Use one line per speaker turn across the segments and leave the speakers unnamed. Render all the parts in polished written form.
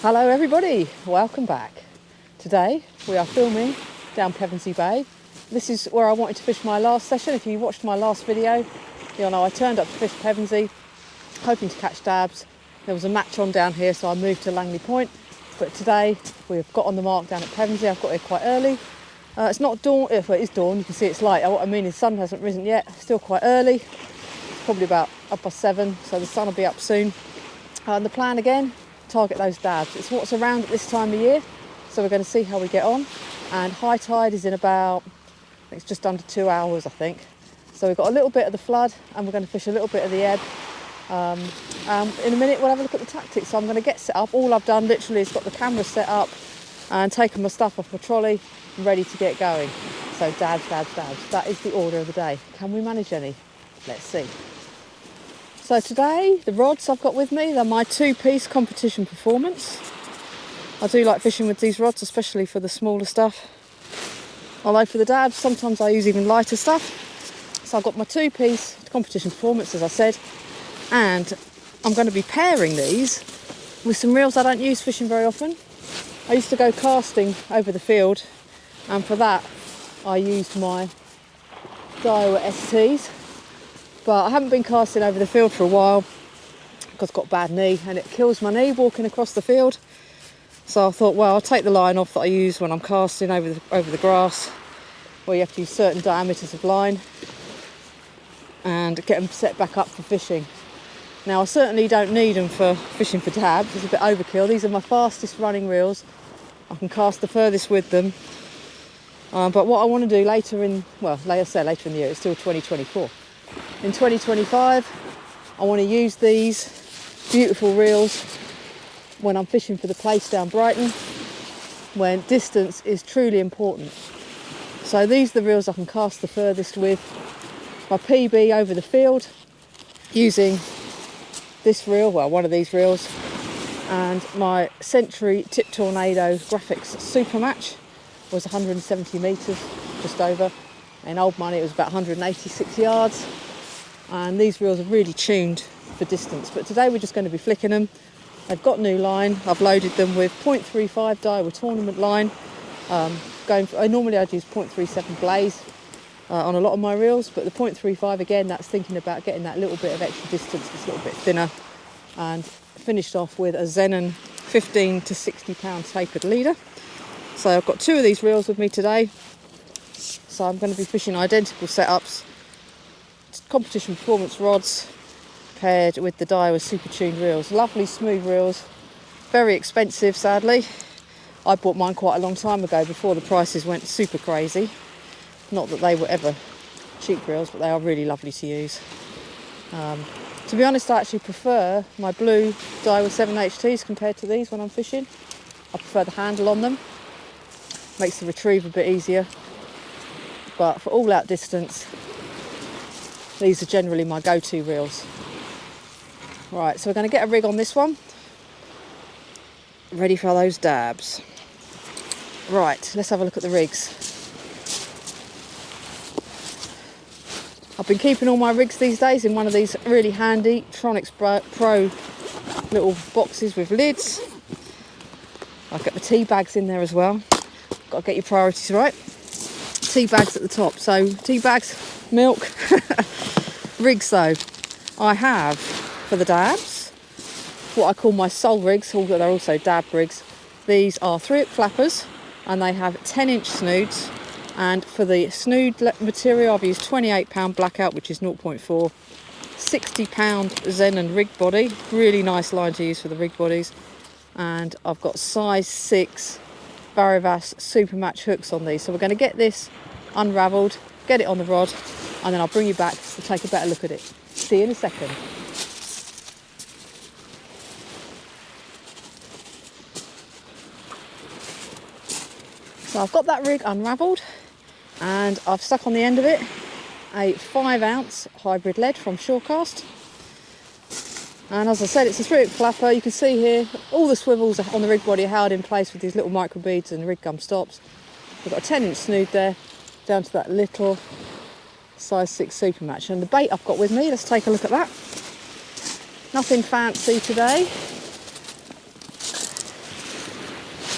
Hello everybody, welcome back. Today we are filming down Pevensey Bay. This is where I wanted to fish my last session. If you watched my last video, you'll know I turned up to fish Pevensey, hoping to catch dabs. There was a match on down here, so I moved to Langley Point. But today we've got on the mark down at Pevensey. I've got here quite early. It's not dawn, well, it is dawn, you can see it's light. What I mean is the sun hasn't risen yet, still quite early. It's probably about 7:30, so the sun will be up soon. And the plan again, target those dabs. It's what's around at this time of year, so we're going to see how we get on. And high tide is in about, I think it's just under 2 hours, I think. So we've got a little bit of the flood and we're going to fish a little bit of the ebb. In a minute we'll have a look at the tactics. So I'm going to get set up. All I've done literally is got the camera set up and taken my stuff off my trolley and ready to get going. So dabs, dabs, dabs. That is the order of the day. Can we manage any? Let's see. So today, the rods I've got with me, they're my two-piece competition performance. I do like fishing with these rods, especially for the smaller stuff. Although for the dabs, sometimes I use even lighter stuff. So I've got my two-piece competition performance, as I said, and I'm going to be pairing these with some reels I don't use fishing very often. I used to go casting over the field, and for that I used my Daiwa STs. But I haven't been casting over the field for a while because I've got a bad knee and it kills my knee walking across the field. So I thought, well, I'll take the line off that I use when I'm casting over the grass, where you have to use certain diameters of line, and get them set back up for fishing. Now I certainly don't need them for fishing for dabs, it's a bit overkill. These are my fastest running reels. I can cast the furthest with them. But what I want to do later in the year, it's still 2024. In 2025, I want to use these beautiful reels when I'm fishing for the place down Brighton, when distance is truly important. So these are the reels I can cast the furthest with. My PB over the field, using this reel, well, one of these reels, and my Century Tip Tornado Graphics Super Match was 170 metres, just over. In old money, it was about 186 yards. And these reels are really tuned for distance. But today we're just going to be flicking them. I've got new line. I've loaded them with 0.35 Daiwa tournament line. Normally I'd use 0.37 Blaze on a lot of my reels, but the 0.35 again, that's thinking about getting that little bit of extra distance, it's a little bit thinner. And finished off with a Zenon 15 to 60 pound tapered leader. So I've got two of these reels with me today. So I'm going to be fishing identical setups. Competition performance rods paired with the Daiwa super tuned reels. Lovely smooth reels, very expensive sadly. I bought mine quite a long time ago before the prices went super crazy. Not that they were ever cheap reels, but they are really lovely to use. To be honest, I actually prefer my blue Daiwa 7HTs compared to these when I'm fishing. I prefer the handle on them, makes the retrieve a bit easier. But for all out distance, these are generally my go-to reels. Right, so we're going to get a rig on this one. Ready for those dabs. Right, let's have a look at the rigs. I've been keeping all my rigs these days in one of these really handy Tronics Pro little boxes with lids. I've got the tea bags in there as well. Got to get your priorities right. Tea bags at the top. So tea bags, milk. Rigs though, I have for the dabs what I call my sole rigs, although they're also dab rigs. These are 3-hook flappers and they have 10-inch snoods, and for the snood material I've used 28 pound blackout, which is 0.4, 60 pound Zenon rig body, really nice line to use for the rig bodies, and I've got size 6 Varivas super match hooks on these. So we're going to get this unravelled, get it on the rod, and then I'll bring you back to take a better look at it. See you in a second. So I've got that rig unravelled and I've stuck on the end of it a 5-ounce hybrid lead from Shorecast. And as I said, it's a 3-hook flapper. You can see here all the swivels on the rig body are held in place with these little micro beads and rig gum stops. We've got a 10-inch snood there down to that little size 6 super match. And the bait I've got with me, let's take a look at that. Nothing fancy today.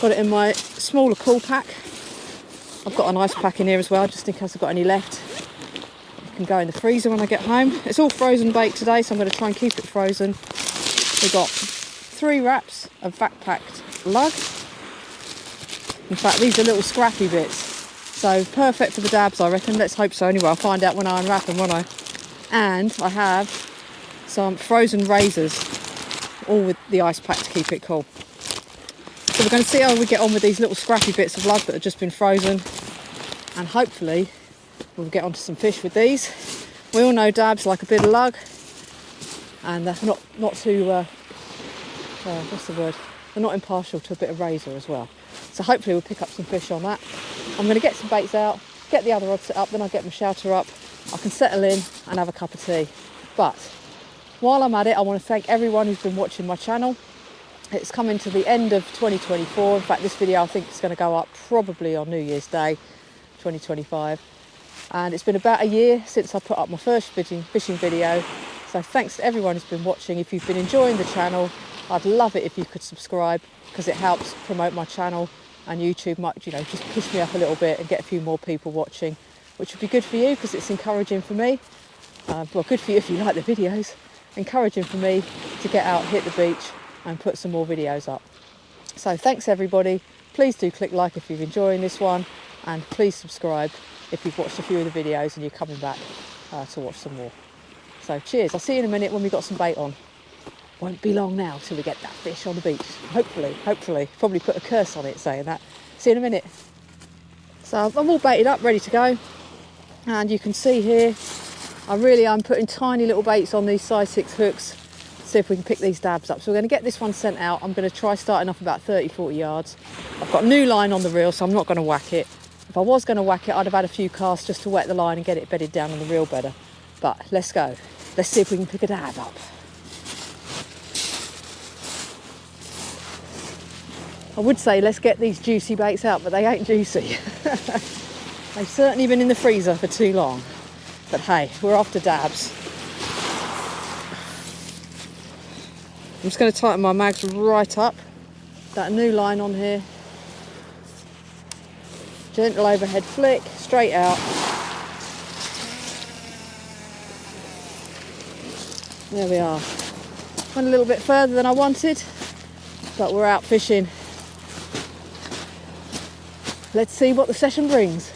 Got it in my smaller cool pack. I've got an ice pack in here as well, just in case I've got any left. It can go in the freezer when I get home. It's all frozen baked today, so I'm going to try and keep it frozen. We've got 3 wraps of vac-packed lug. In fact, these are little scrappy bits, so perfect for the dabs, I reckon. Let's hope so anyway. I'll find out when I unwrap them, won't I? And I have some frozen razors, all with the ice pack to keep it cool. So we're going to see how we get on with these little scrappy bits of lug that have just been frozen, and hopefully we'll get onto some fish with these. We all know dabs like a bit of lug, and they're not too what's the word? They're not impartial to a bit of razor as well. So hopefully we'll pick up some fish on that. I'm going to get some baits out, get the other rod set up, then I'll get my shelter up. I can settle in and have a cup of tea. But while I'm at it, I want to thank everyone who's been watching my channel. It's coming to the end of 2024. In fact, this video I think is going to go up probably on New Year's Day 2025. And it's been about a year since I put up my first fishing video. So thanks to everyone who's been watching. If you've been enjoying the channel, I'd love it if you could subscribe, because it helps promote my channel, and YouTube might, just push me up a little bit and get a few more people watching, which would be good for you because it's encouraging for me. Well, good for you if you like the videos. Encouraging for me to get out, hit the beach and put some more videos up. So thanks everybody. Please do click like if you're enjoying this one, and please subscribe if you've watched a few of the videos and you're coming back to watch some more. So cheers. I'll see you in a minute when we've got some bait on. Won't be long now till we get that fish on the beach. Hopefully. Probably put a curse on it saying that. See you in a minute. So I'm all baited up, ready to go. And you can see here, I'm putting tiny little baits on these size 6 hooks. See if we can pick these dabs up. So we're going to get this one sent out. I'm going to try starting off about 30-40 yards. I've got a new line on the reel, so I'm not going to whack it. If I was going to whack it, I'd have had a few casts just to wet the line and get it bedded down on the reel better. But let's go. Let's see if we can pick a dab up. I would say let's get these juicy baits out, but they ain't juicy. They've certainly been in the freezer for too long. But hey, we're off to dabs. I'm just going to tighten my mags right up. That new line on here. Gentle overhead flick, straight out. There we are. Went a little bit further than I wanted, but we're out fishing. Let's see what the session brings.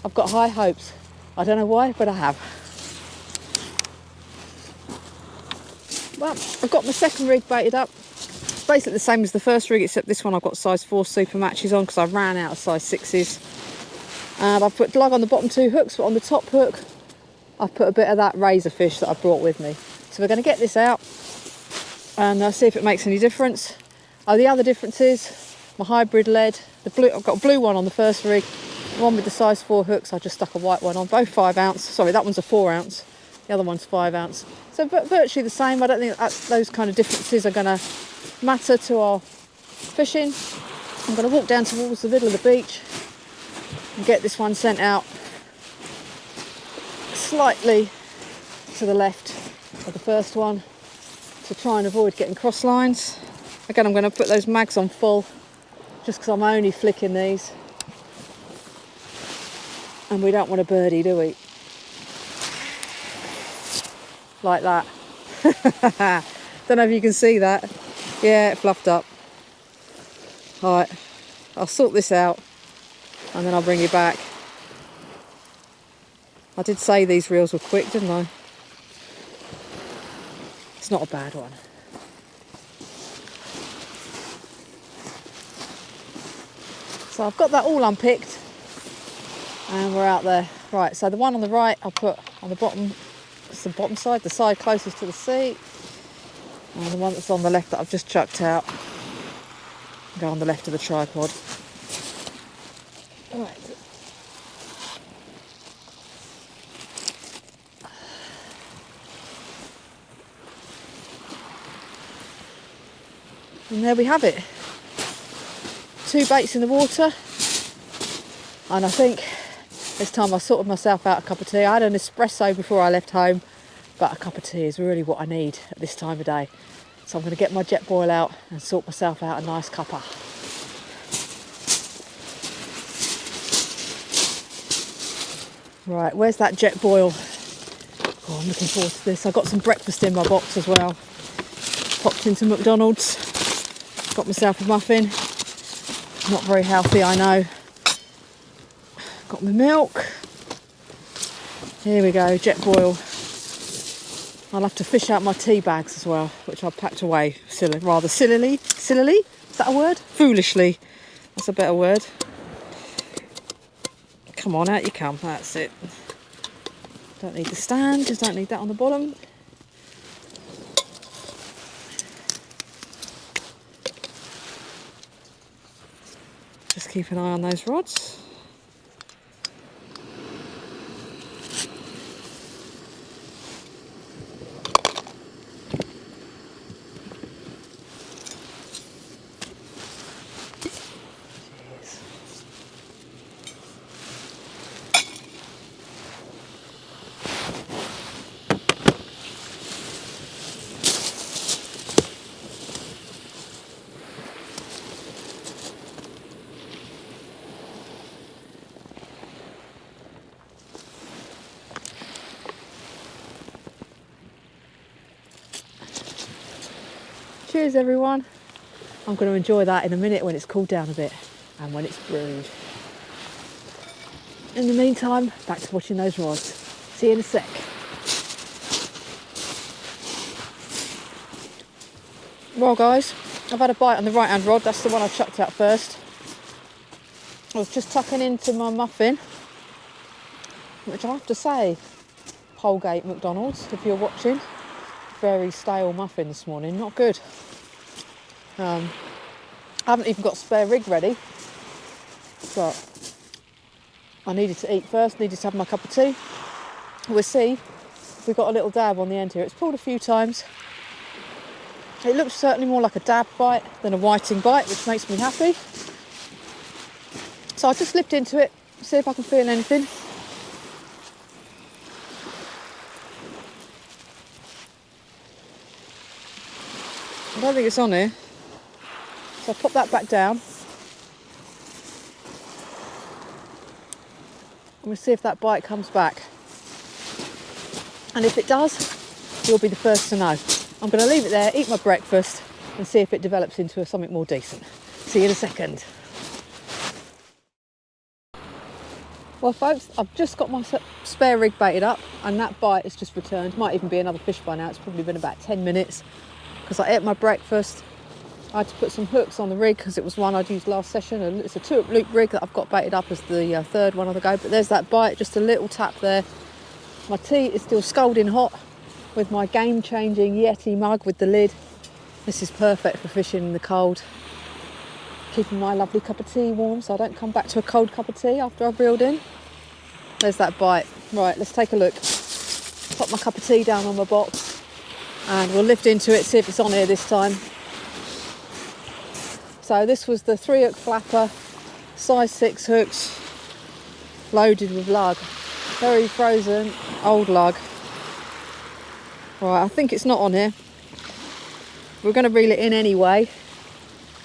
I've got high hopes. I don't know why, but I have. Well, I've got my second rig baited up. It's basically the same as the first rig, except this one I've got size 4 super matches on because I ran out of size 6s. And I've put lug on the bottom 2 hooks, but on the top hook I've put a bit of that razor fish that I brought with me. So we're going to get this out and see if it makes any difference. The other difference is my hybrid lead. I've got a blue one on the first rig, the one with the size 4 hooks. I just stuck a white one on, both 5 ounce. Sorry, that one's a 4 ounce. The other one's 5 ounce. So virtually the same. I don't think those kind of differences are going to matter to our fishing. I'm going to walk down towards the middle of the beach and get this one sent out slightly to the left of the first one to try and avoid getting cross lines. Again, I'm going to put those mags on full just because I'm only flicking these. And we don't want a birdie, do we? Like that. Don't know if you can see that. Yeah, it fluffed up. Alright, I'll sort this out and then I'll bring you back. I did say these reels were quick, didn't I? It's not a bad one. So I've got that all unpicked and we're out there. Right, so the one on the right I'll put on the bottom. It's the bottom side, the side closest to the seat. And the one that's on the left that I've just chucked out, go on the left of the tripod. Right. And there we have it. 2 baits in the water. And I think this time I sorted myself out a cup of tea. I had an espresso before I left home, but a cup of tea is really what I need at this time of day. So I'm going to get my jet boil out and sort myself out a nice cuppa. Right, where's that jet boil? Oh, I'm looking forward to this. I got some breakfast in my box as well. Popped into McDonald's, got myself a muffin. Not very healthy, I know. Got my milk. Here we go, jet boil. I'll have to fish out my tea bags as well, which I've packed away rather sillily. Sillily? Is that a word? Foolishly. That's a better word. Come on, out you come. That's it. Don't need the stand, just don't need that on the bottom. Just keep an eye on those rods. Cheers everyone. I'm going to enjoy that in a minute when it's cooled down a bit and when it's brewed. In the meantime, back to watching those rods. See you in a sec. Well guys, I've had a bite on the right hand rod. That's the one I chucked out first. I was just tucking into my muffin, which I have to say, Holgate McDonald's, if you're watching, very stale muffin this morning, not good. I haven't even got spare rig ready, but I needed to eat first, needed to have my cup of tea. We'll see. We've got a little dab on the end here. It's pulled a few times. It looks certainly more like a dab bite than a whiting bite, which makes me happy. So I just slipped into it, see if I can feel anything. I don't think it's on here. So I'll pop that back down. And we'll see if that bite comes back. And if it does, you'll be the first to know. I'm going to leave it there, eat my breakfast, and see if it develops into something more decent. See you in a second. Well folks, I've just got my spare rig baited up, and that bite has just returned. Might even be another fish by now. It's probably been about 10 minutes because I ate my breakfast. I had to put some hooks on the rig because it was one I'd used last session, and it's a 2-up loop rig that I've got baited up as the third one on the go. But there's that bite, just a little tap there. My tea is still scalding hot with my game-changing Yeti mug with the lid. This is perfect for fishing in the cold. Keeping my lovely cup of tea warm so I don't come back to a cold cup of tea after I've reeled in. There's that bite. Right, let's take a look. Pop my cup of tea down on my box and we'll lift into it, see if it's on here this time. So this was the 3-hook flapper, size 6 hooks, loaded with lug. Very frozen, old lug. Right, I think it's not on here. We're going to reel it in anyway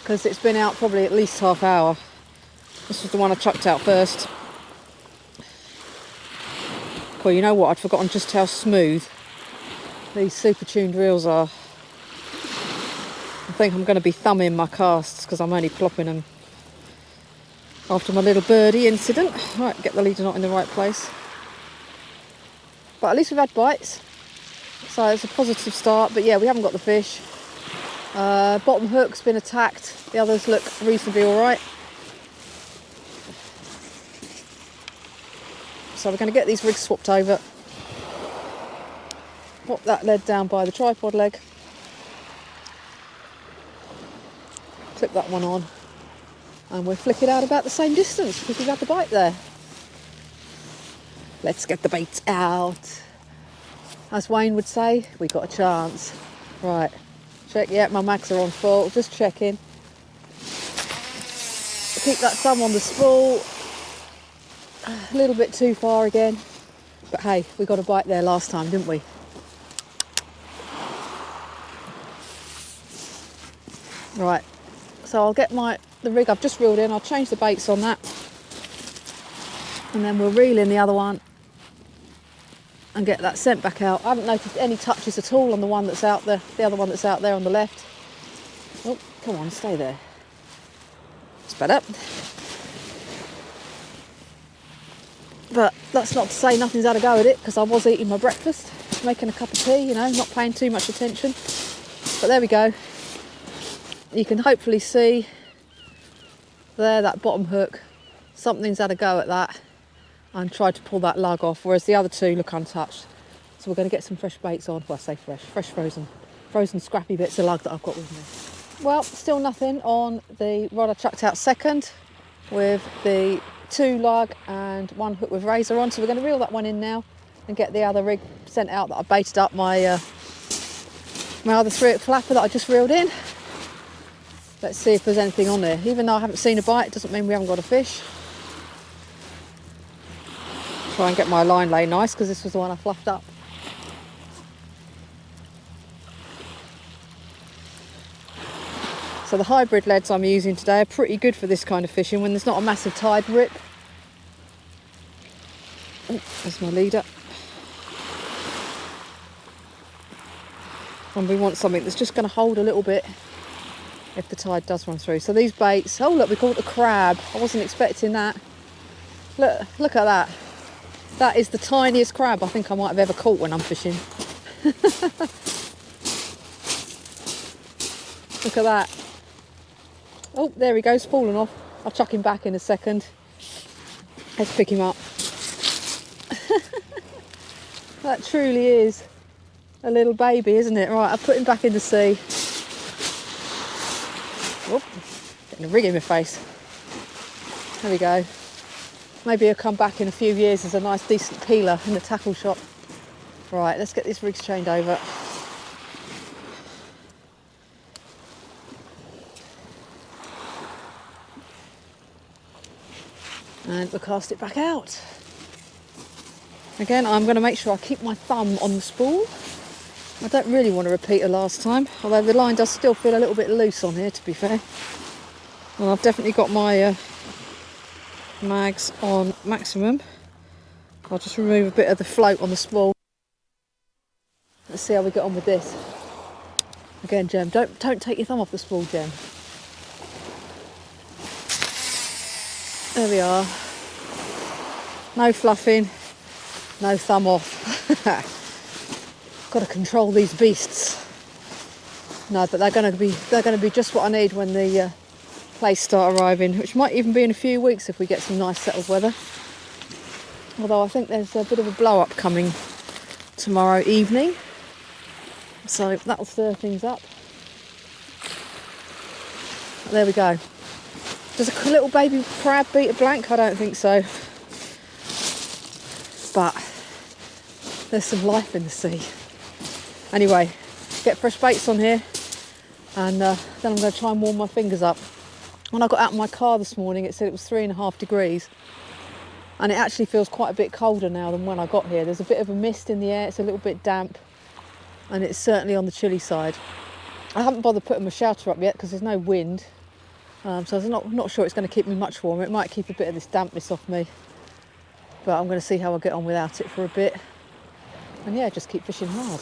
because it's been out probably at least half hour. This was the one I chucked out first. Well, you know what? I'd forgotten just how smooth these super tuned reels are. I think I'm going to be thumbing my casts because I'm only plopping them after my little birdie incident. Right, get the leader knot in the right place. But at least we've had bites, so it's a positive start. But yeah, we haven't got the fish. Bottom hook's been attacked. The others look reasonably all right. So we're going to get these rigs swapped over. Pop that lead down by the tripod leg. Clip that one on. And we'll flick it out about the same distance because we've had the bite there. Let's get the baits out. As Wayne would say, we got a chance. Right, check, yeah, my mags are on full, just checking. Keep that thumb on the spool. A little bit too far again. But hey, we got a bite there last time, didn't we? Right, so I'll get the rig I've just reeled in, I'll change the baits on that. And then we'll reel in the other one and get that scent back out. I haven't noticed any touches at all on the one that's out there, the other one that's out there on the left. Oh, come on, stay there. It's better. But that's not to say nothing's had a go at it, because I was eating my breakfast, making a cup of tea, you know, not paying too much attention. But there we go. You can hopefully see there, that bottom hook. Something's had a go at that and tried to pull that lug off, whereas the other two look untouched. So we're going to get some fresh baits on. Well, I say fresh frozen scrappy bits of lug that I've got with me. Well, still nothing on the rod I chucked out second with the 2 lug and 1 hook with razor on. So we're going to reel that one in now and get the other rig sent out that I baited up my my other 3-hook flapper that I just reeled in. Let's see if there's anything on there. Even though I haven't seen a bite, it doesn't mean we haven't got a fish. Try and get my line lay nice, because this was the one I fluffed up. So the hybrid leads I'm using today are pretty good for this kind of fishing when there's not a massive tide rip. Oh, there's my leader. And we want something that's just going to hold a little bit if the tide does run through. So these baits, oh look, we caught a crab. I wasn't expecting that. Look at that. That is the tiniest crab I think I might have ever caught when I'm fishing. Look at that. Oh, there he goes, falling off. I'll chuck him back in a second. Let's pick him up. That truly is a little baby, isn't it? Right, I'll put him back in the sea. Whoop, getting a rig in my face. There we go. Maybe he'll come back in a few years as a nice decent peeler in the tackle shop. Right, let's get these rigs chained over. And we'll cast it back out. Again, I'm going to make sure I keep my thumb on the spool. I don't really want to repeat it last time, although the line does still feel a little bit loose on here, to be fair. And I've definitely got my mags on maximum. I'll just remove a bit of the float on the spool. Let's see how we get on with this. Again, Jem, don't take your thumb off the spool, Jem. There we are. No fluffing, no thumb off. Got to control these beasts. No, but they're going to be just what I need when the place start arriving, which might even be in a few weeks if we get some nice settled weather. Although I think there's a bit of a blow up coming tomorrow evening, so that'll stir things up. There we go. Does a little baby crab beat a blank? I don't think so. But there's some life in the sea. Anyway, get fresh baits on here, and then I'm going to try and warm my fingers up. When I got out of my car this morning, it said it was 3.5 degrees, and it actually feels quite a bit colder now than when I got here. There's a bit of a mist in the air, it's a little bit damp, and it's certainly on the chilly side. I haven't bothered putting my shelter up yet because there's no wind, so I'm not sure it's going to keep me much warmer. It might keep a bit of this dampness off me, but I'm going to see how I get on without it for a bit. And yeah, just keep fishing hard.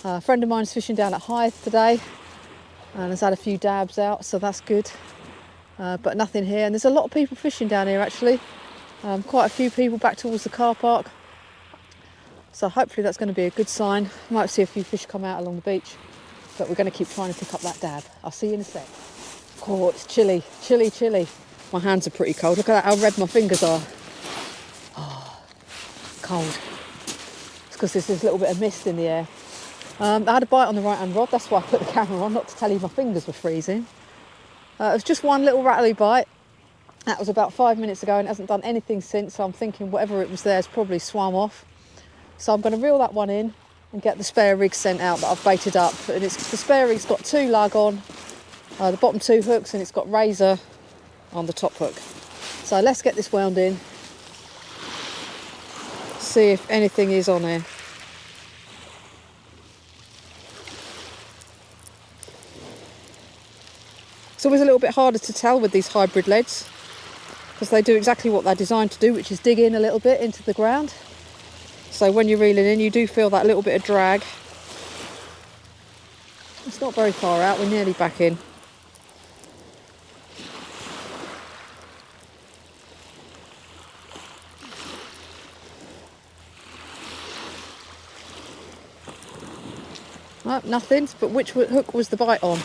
A friend of mine's fishing down at Hythe today and has had a few dabs out, so that's good. But nothing here, and there's a lot of people fishing down here actually. Quite a few people back towards the car park, so hopefully that's going to be a good sign. Might see a few fish come out along the beach, but we're going to keep trying to pick up that dab. I'll see you in a sec. Oh, it's chilly, chilly, chilly. My hands are pretty cold. Look at that, how red my fingers are. Oh, cold. It's because there's this little bit of mist in the air. I had a bite on the right hand rod, that's why I put the camera on, not to tell you my fingers were freezing. It was just one little rattly bite. That was about 5 minutes ago and it hasn't done anything since, so I'm thinking whatever it was there has probably swam off. So I'm going to reel that one in and get the spare rig sent out that I've baited up. And the spare rig's got 2 lug on, the bottom 2 hooks, and it's got razor on the top hook. So let's get this wound in, see if anything is on there. It's always a little bit harder to tell with these hybrid leads because they do exactly what they're designed to do, which is dig in a little bit into the ground. So when you're reeling in, you do feel that little bit of drag. It's not very far out, we're nearly back in. Oh, nothing, but which hook was the bite on?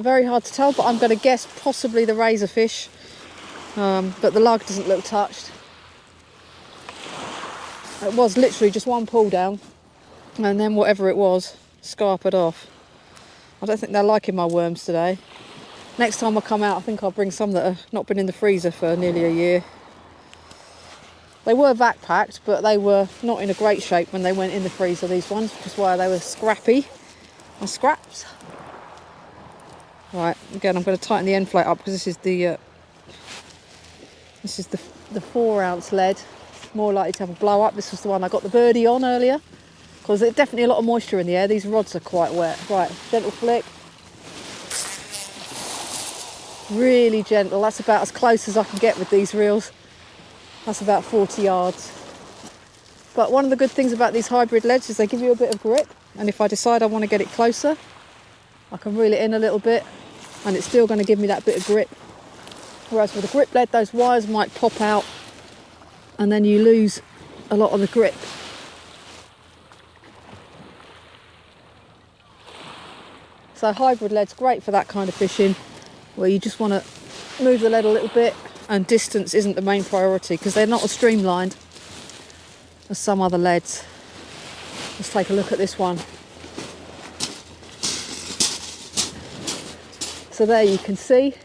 Very hard to tell, but I'm going to guess possibly the razor fish. But the lug doesn't look touched. It was literally just one pull down, and then whatever it was, scarpered off. I don't think they're liking my worms today. Next time I come out, I think I'll bring some that have not been in the freezer for nearly a year. They were vac packed, but they were not in a great shape when they went in the freezer, these ones, which is why they were scrappy. My scraps. Right, again, I'm going to tighten the end plate up because this is the 4 ounce lead. More likely to have a blow up. This was the one I got the birdie on earlier, because there's definitely a lot of moisture in the air. These rods are quite wet. Right, gentle flick. Really gentle. That's about as close as I can get with these reels. That's about 40 yards. But one of the good things about these hybrid leads is they give you a bit of grip, and if I decide I want to get it closer, I can reel it in a little bit and it's still going to give me that bit of grip. Whereas with a grip lead, those wires might pop out and then you lose a lot of the grip. So hybrid lead's great for that kind of fishing, where you just want to move the lead a little bit and distance isn't the main priority, because they're not as streamlined as some other leads. Let's take a look at this one. So there you can see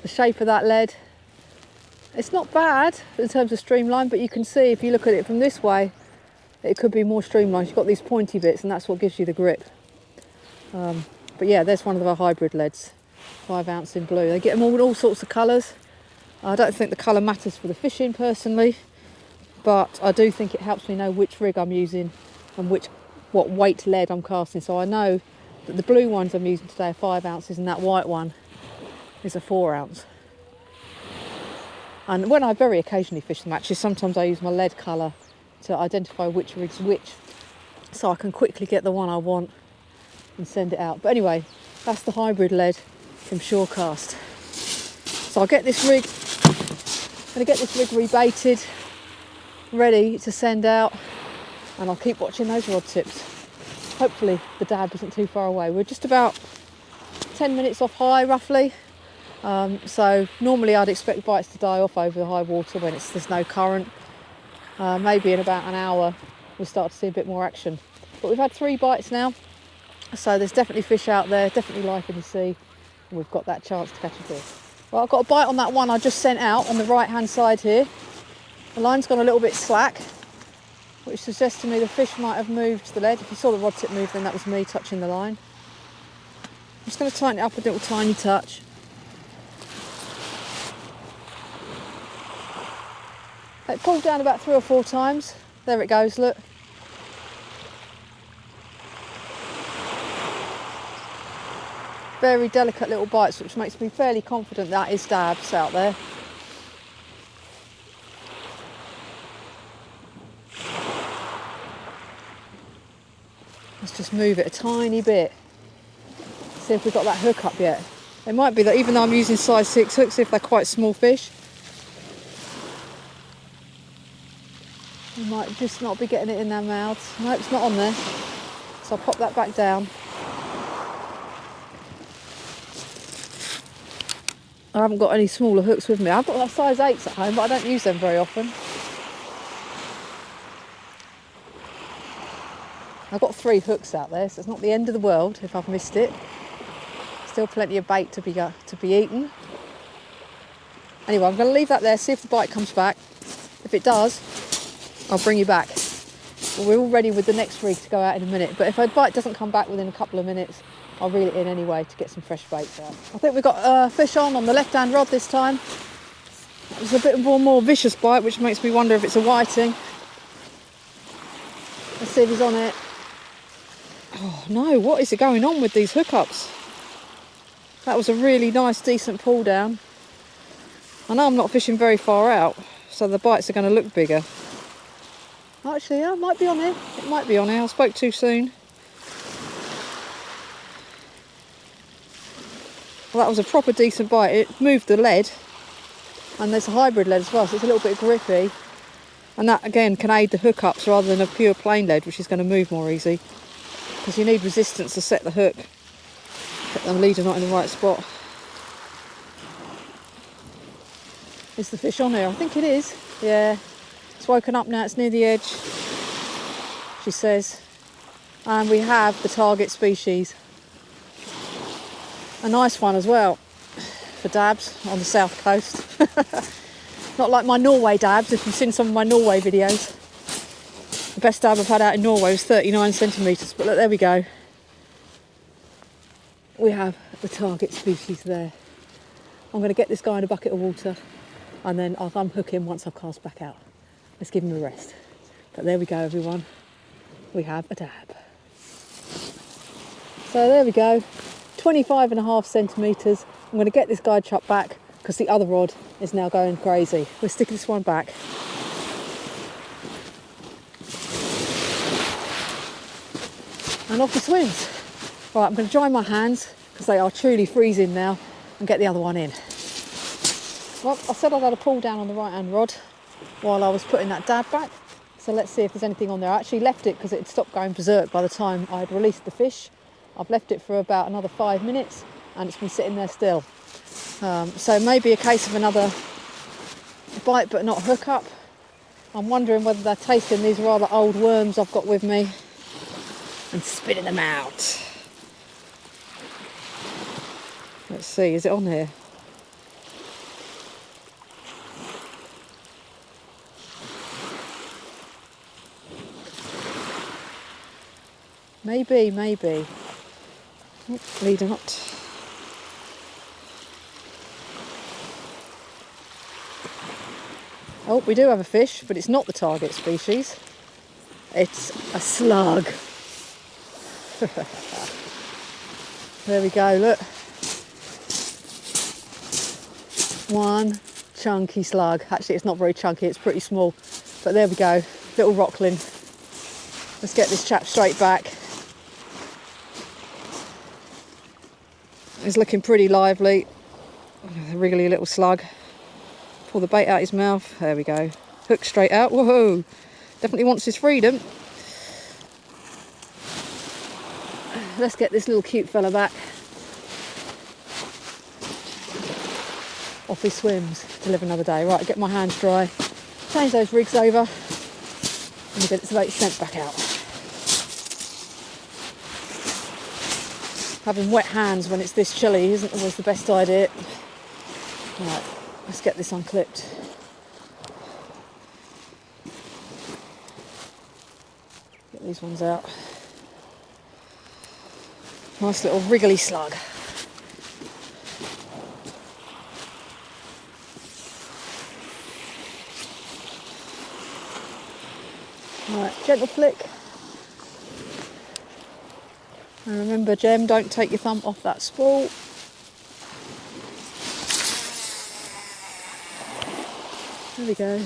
the shape of that lead. It's not bad in terms of streamline, but you can see if you look at it from this way, it could be more streamlined. You've got these pointy bits and that's what gives you the grip. But yeah, there's one of our hybrid leads, 5 ounce in blue. They get them all sorts of colours. I don't think the colour matters for the fishing personally, but I do think it helps me know which rig I'm using and what weight lead I'm casting. So I know that the blue ones I'm using today are 5 ounces and that white one is a 4 ounce. And when I very occasionally fish the matches, sometimes I use my lead colour to identify which rig's which, so I can quickly get the one I want and send it out. But anyway, that's the hybrid lead from Shorecast. So I'll get this rig, I'm going to get this rig rebaited, ready to send out, and I'll keep watching those rod tips. Hopefully the dab isn't too far away. We're just about 10 minutes off high roughly. So normally I'd expect bites to die off over the high water when there's no current. Maybe in about an hour we'll start to see a bit more action. But we've had 3 bites now, so there's definitely fish out there, definitely life in the sea, and we've got that chance to catch a fish. Well, I've got a bite on that one I just sent out on the right hand side here. The line's gone a little bit slack, which suggests to me the fish might have moved the lead. If you saw the rod tip move, then that was me touching the line. I'm just going to tighten it up a little tiny touch. It pulled down about 3 or 4 times. There it goes, look. Very delicate little bites, which makes me fairly confident that is dabs out there. Let's just move it a tiny bit. See if we've got that hook up yet. It might be that even though I'm using size 6 hooks, if they're quite small fish, we might just not be getting it in their mouths. No, it's not on there. So I'll pop that back down. I haven't got any smaller hooks with me. I've got size 8s at home, but I don't use them very often. I've got 3 hooks out there, so it's not the end of the world if I've missed it. Still plenty of bait to be eaten. Anyway, I'm going to leave that there, see if the bite comes back. If it does, I'll bring you back. Well, we're all ready with the next rig to go out in a minute, but if a bite doesn't come back within a couple of minutes, I'll reel it in anyway to get some fresh baits out. I think we've got fish on the left-hand rod this time. It was a bit of a more vicious bite, which makes me wonder if it's a whiting. Let's see if he's on it. Oh no, what is going on with these hookups? That was a really nice, decent pull down. I know I'm not fishing very far out, so the bites are going to look bigger. Actually, yeah, it might be on here. It might be on here. I spoke too soon. Well, that was a proper decent bite. It moved the lead, and there's a hybrid lead as well, so it's a little bit grippy. And that, again, can aid the hookups rather than a pure plain lead, which is going to move more easy. Because you need resistance to set the hook. Get the leader not in the right spot. Is the fish on here? I think it is. Yeah. It's woken up now, it's near the edge, she says. And we have the target species. A nice one as well for dabs on the south coast. Not like my Norway dabs, if you've seen some of my Norway videos. The best dab I've had out in Norway was 39 centimetres, but look, there we go. We have the target species there. I'm going to get this guy in a bucket of water and then I'll unhook him once I've cast back out. Let's give him a rest. But there we go, everyone. We have a dab. So there we go, 25.5 centimetres. I'm going to get this guide chucked back because the other rod is now going crazy. We're sticking this one back. And off he swims. Right, I'm going to dry my hands because they are truly freezing now and get the other one in. Well, I said I'd had a pull down on the right hand rod while I was putting that dab back. So let's see if there's anything on there. I actually left it because it had stopped going berserk by the time I had released the fish. I've left it for about another 5 minutes and it's been sitting there still. So maybe a case of another bite but not hook up. I'm wondering whether they're tasting these rather old worms I've got with me and spitting them out. Let's see, is it on here? Maybe. Oh, leader not. Oh, we do have a fish, but it's not the target species. It's a slug. There we go, look. One chunky slug. Actually, it's not very chunky, it's pretty small. But there we go, little rockling. Let's get this chap straight back. He's looking pretty lively. A wriggly little slug. Pull the bait out his mouth. There we go. Hook straight out. Woohoo! Definitely wants his freedom. Let's get this little cute fella back. Off he swims to live another day. Right, get my hands dry. Change those rigs over. And get its bait sent back out. Having wet hands when it's this chilly isn't always the best idea. Right, let's get this unclipped. Get these ones out. Nice little wriggly slug. Right, gentle flick. And remember, Jem, don't take your thumb off that spool. There we go.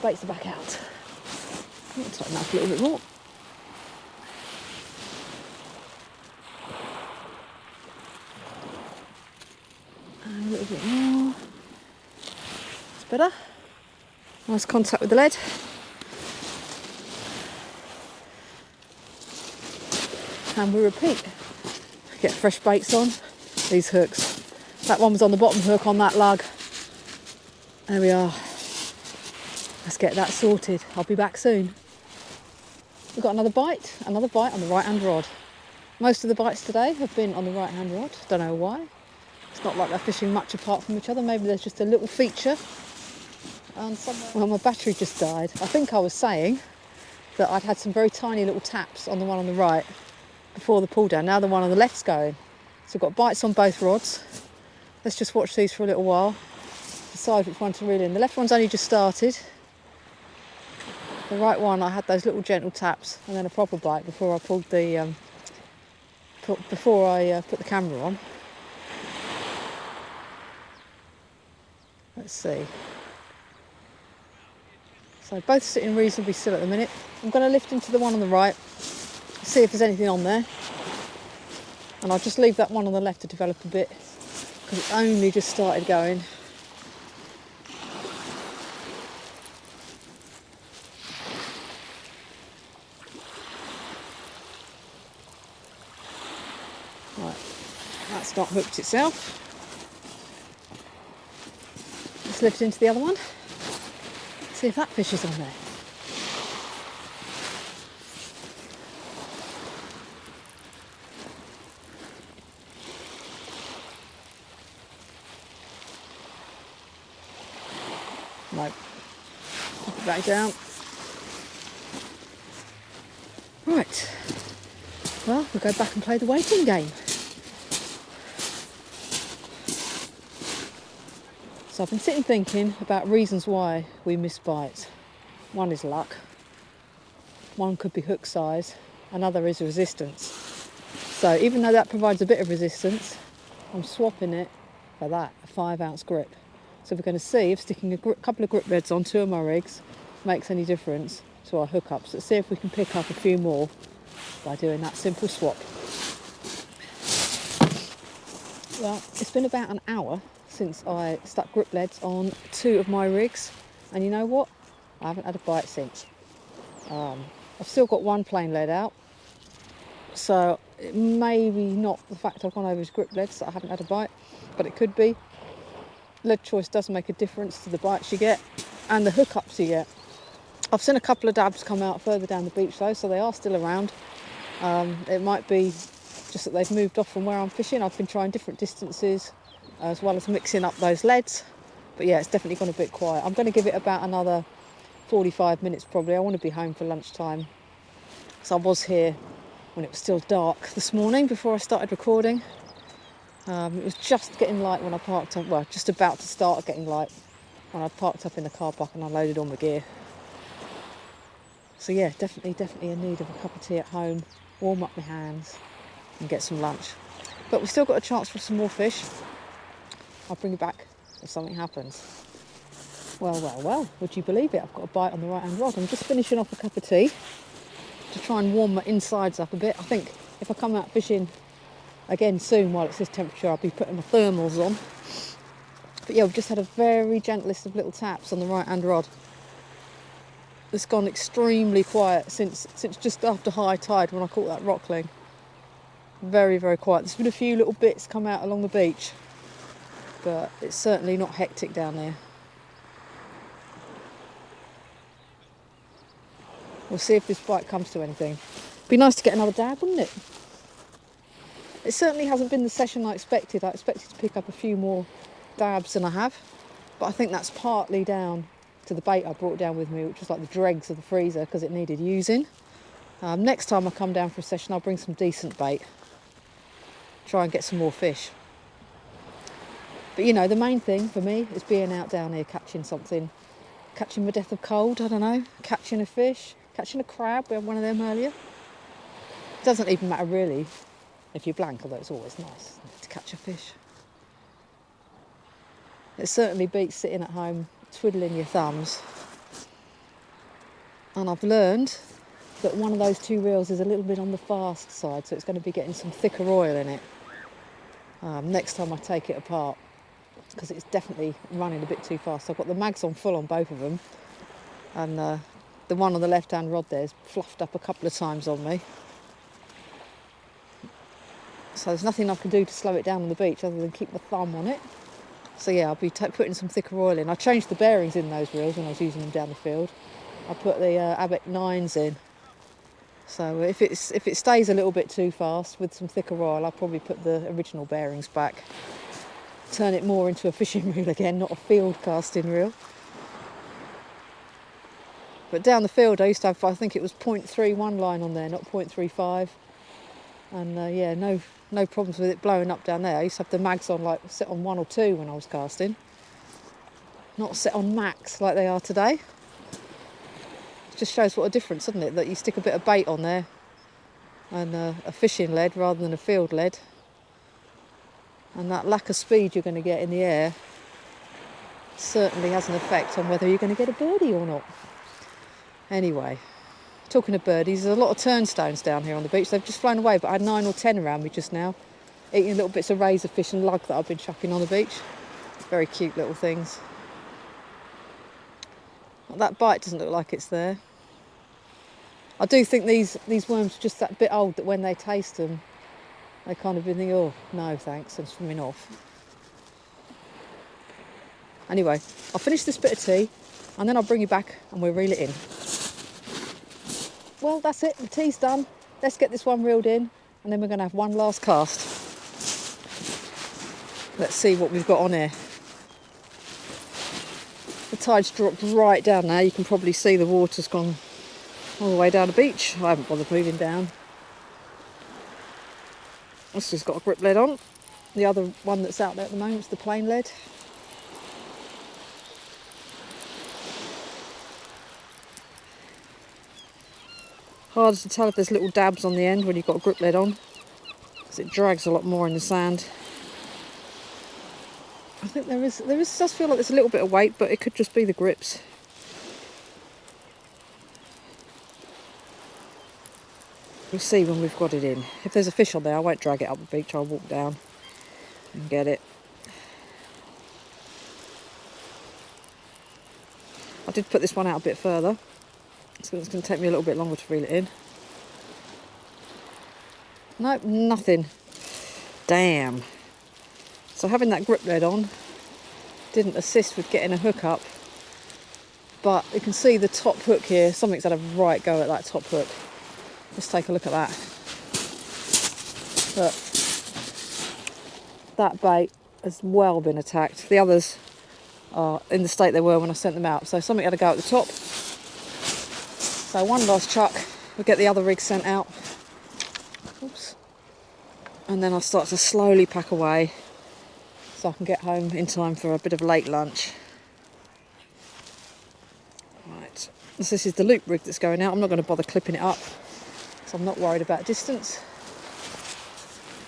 Baits are back out. I'll tighten that up a little bit more. And a little bit more. It's better. Nice contact with the lead. And we repeat. Get fresh baits on these hooks. That one was on the bottom hook on that lug. There we are. Let's get that sorted. I'll be back soon. We've got another bite on the right hand rod. Most of the bites today have been on the right hand rod. Don't know why. It's not like they're fishing much apart from each other. Maybe there's just a little feature. And well, my battery just died. I think I was saying that I'd had some very tiny little taps on the one on the right before the pull down. Now the one on the left's going. So I've got bites on both rods. Let's just watch these for a little while. Decide which one to reel in. The left one's only just started. The right one, I had those little gentle taps and then a proper bite before I pulled the before I put the camera on. Let's see. So both sitting reasonably still at the minute. I'm going to lift into the one on the right, see if there's anything on there. And I'll just leave that one on the left to develop a bit because it's only just started going. Right, that's not hooked itself. Let's lift into the other one. See if that fish is on there. No. Pop it back down. Right. Well, we'll go back and play the waiting game. So I've been sitting thinking about reasons why we miss bites. One is luck. One could be hook size. Another is resistance. So even though that provides a bit of resistance, I'm swapping it for that, a 5-ounce grip. So we're going to see if sticking a couple of grip leads on 2 of my rigs makes any difference to our hookups. Let's see if we can pick up a few more by doing that simple swap. Well, it's been about an hour since I stuck grip leads on 2 of my rigs, and you know what? I haven't had a bite since. I've still got one plain lead out, so it may be not the fact I've gone over his grip leads that I haven't had a bite, but it could be. Lead choice does make a difference to the bites you get and the hookups you get. I've seen a couple of dabs come out further down the beach though, so they are still around. It might be just that they've moved off from where I'm fishing. I've been trying different distances as well as mixing up those leads, but yeah, it's definitely gone a bit quiet. I'm going to give it about another 45 minutes probably. I want to be home for lunchtime, so I was here when it was still dark this morning before I started recording. It was just getting light when I parked up, well, just about to start getting light when I parked up in the car park and I loaded all my gear. So yeah, definitely in need of a cup of tea at home, warm up my hands and get some lunch. But we've still got a chance for some more fish. I'll bring you back if something happens. Well, would you believe it? I've got a bite on the right hand rod. I'm just finishing off a cup of tea to try and warm my insides up a bit. I think if I come out fishing again soon while it's this temperature, I'll be putting my thermals on. But yeah, we've just had a very gentlest of little taps on the right hand rod. It's gone extremely quiet since just after high tide when I caught that rockling. Very quiet. There's been a few little bits come out along the beach, but it's certainly not hectic down there. We'll see if this bite comes to anything. Be nice to get another dab, wouldn't it? It certainly hasn't been the session I expected. I expected to pick up a few more dabs than I have, but I think that's partly down to the bait I brought down with me, which was like the dregs of the freezer because it needed using. Next time I come down for a session, I'll bring some decent bait. Try and get some more fish. But you know, the main thing for me is being out down here catching something. Catching my death of cold, I don't know. Catching a fish, catching a crab. We had one of them earlier. It doesn't even matter really if you're blank, although it's always nice to catch a fish. It certainly beats sitting at home twiddling your thumbs. And I've learned that one of those 2 reels is a little bit on the fast side, so it's going to be getting some thicker oil in it next time I take it apart, because it's definitely running a bit too fast. I've got the mags on full on both of them, and the one on the left hand rod there is fluffed up a couple of times on me. So there's nothing I can do to slow it down on the beach other than keep my thumb on it. So yeah, I'll be putting some thicker oil in. I changed the bearings in those reels when I was using them down the field. I put the Abbott 9s in. So if it stays a little bit too fast with some thicker oil, I'll probably put the original bearings back. Turn it more into a fishing reel again, not a field casting reel. But down the field I used to have, I think it was 0.31 line on there, not 0.35. And yeah, no problems with it blowing up down there. I used to have the mags on like set on 1 or 2 when I was casting, not set on max like they are today. It just shows what a difference, doesn't it? That you stick a bit of bait on there and a fishing lead rather than a field lead. And that lack of speed you're going to get in the air certainly has an effect on whether you're going to get a birdie or not. Anyway, talking of birdies, there's a lot of turnstones down here on the beach. They've just flown away, but I had 9 or 10 around me just now, eating little bits of razorfish and lug that I've been chucking on the beach. Very cute little things. That bite doesn't look like it's there. I do think these worms are just that bit old that when they taste them, they kind of think, oh, no thanks, I'm swimming off. Anyway, I'll finish this bit of tea and then I'll bring you back and we'll reel it in. Well, that's it, the tea's done. Let's get this one reeled in and then we're going to have one last cast. Let's see what we've got on here. The tide's dropped right down now. You can probably see the water's gone all the way down the beach. I haven't bothered moving down. This has got a grip lead on. The other one that's out there at the moment is the plain lead. Harder to tell if there's little dabs on the end when you've got a grip lead on, because it drags a lot more in the sand. I think there does feel like there's a little bit of weight, but it could just be the grips. We'll see when we've got it in. If there's a fish on there, I won't drag it up the beach. I'll walk down and get it. I did put this one out a bit further, so it's going to take me a little bit longer to reel it in. Nope, nothing. Damn. So having that grip lead on didn't assist with getting a hook up, but you can see the top hook here. Something's had a right go at that top hook. Let's take a look at that. Look, that bait has well been attacked. The others are in the state they were when I sent them out. So something had to go at the top. So one last chuck, we'll get the other rig sent out. Oops. And then I'll start to slowly pack away so I can get home in time for a bit of late lunch. Right, so this is the loop rig that's going out. I'm not going to bother clipping it up, so I'm not worried about distance.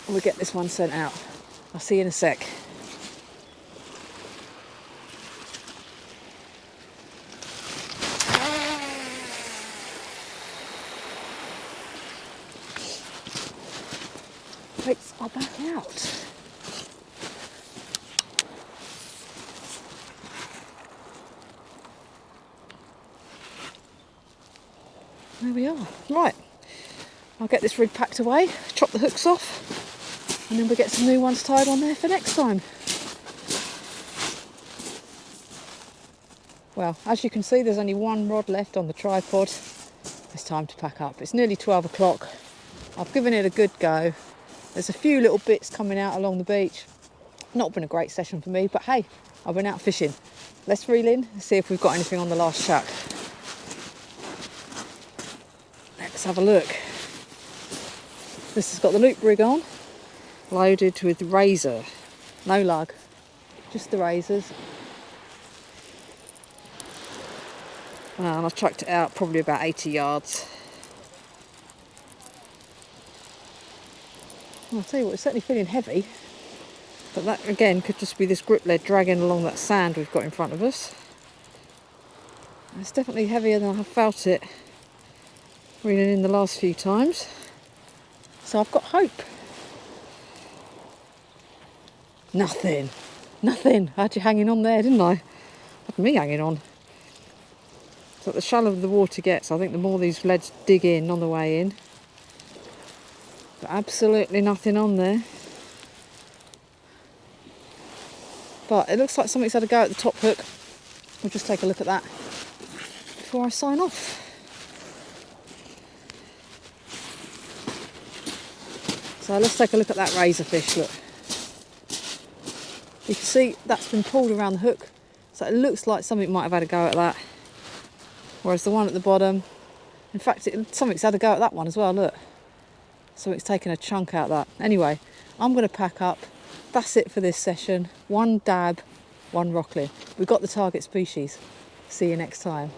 We'll get this one sent out. I'll see you in a sec. Baits are back out. There we are. Right, I'll get this rig packed away, chop the hooks off, and then we'll get some new ones tied on there for next time. Well, as you can see, there's only one rod left on the tripod. It's time to pack up. It's nearly 12 o'clock. I've given it a good go. There's a few little bits coming out along the beach. Not been a great session for me, but hey, I've been out fishing. Let's reel in and see if we've got anything on the last chuck. Let's have a look. This has got the loop rig on, loaded with razor. No lug, just the razors. And I've chucked it out probably about 80 yards. Well, I'll tell you what, it's certainly feeling heavy. But that, again, could just be this grip lead dragging along that sand we've got in front of us. It's definitely heavier than I've felt it reeling in the last few times. So I've got hope. Nothing. I had you hanging on there, didn't I? Had me hanging on. So the shallower the water gets, I think the more these leads dig in on the way in. But absolutely nothing on there. But it looks like something's had a go at the top hook. We'll just take a look at that before I sign off. So let's take a look at that razorfish, look. You can see that's been pulled around the hook, so it looks like something might have had a go at that. Whereas the one at the bottom, in fact, something's had a go at that one as well, look. Something's taken a chunk out of that. Anyway, I'm going to pack up. That's it for this session. One dab, one rockling. We've got the target species. See you next time.